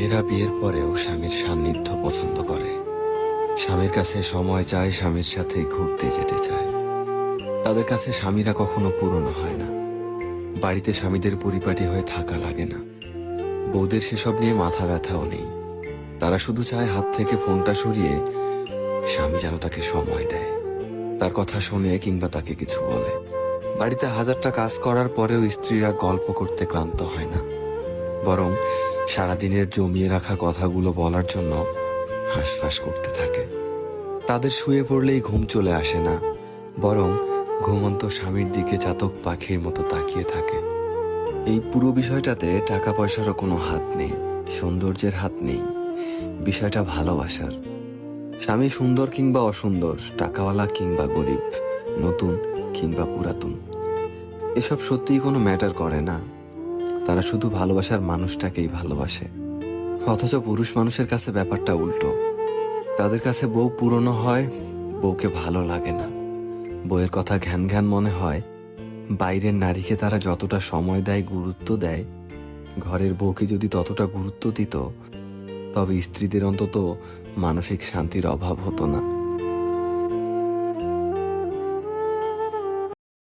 মেয়েরা বিয়ের পরেও স্বামীর সান্নিধ্য পছন্দ করে। স্বামীর কাছে সময় চায়, স্বামীর সাথে ঘুরতে যেতে চায়। তাদের কাছে স্বামীরা কখনো পুরনো হয় না। বাড়িতে স্বামীদের পরিপাটি হয়ে থাকা লাগে না। বউদের সেসব নিয়ে মাথা ব্যথাও নেই। তারা শুধু চায় হাত থেকে ফোনটা সরিয়ে স্বামী যেন তাকে সময় দেয়, তার কথা শোনে কিংবা তাকে কিছু বলে। বাড়িতে হাজারটা কাজ করার পরেও স্ত্রীরা গল্প করতে ক্লান্ত হয় না, বরং সারাদিনের জমিয়ে রাখা কথাগুলো বলার জন্য হাঁসফাঁস করতে থাকে। তাদের শুয়ে পড়লেই ঘুম চলে আসে না, বরং ঘুমন্ত স্বামীর দিকে চাতক পাখির মতো তাকিয়ে থাকে। এই পুরো বিষয়টাতে টাকা পয়সারও কোনো হাত নেই, সৌন্দর্যের হাত নেই। বিষয়টা ভালোবাসার। স্বামী সুন্দর কিংবা অসুন্দর, টাকাওয়ালা কিংবা গরিব, নতুন কিংবা পুরাতন, এসব সত্যিই কোনো ম্যাটার করে না। তারা শুধু ভালোবাসার মানুষটাকেই ভালোবাসে। অথচ পুরুষ মানুষের কাছে ব্যাপারটা উল্টো। তাদের কাছে বউ পুরনো হয়, বউকে ভালো লাগে না। বউয়ের কথা ঘ্যান ঘ্যান মনে হয়। বাইরের নারীকে তারা যতটা সময় দেয়, গুরুত্ব দেয়, ঘরের বউকে যদি ততটা গুরুত্ব দিত, তবে স্ত্রীদের অন্তত মানসিক শান্তির অভাব হতো না।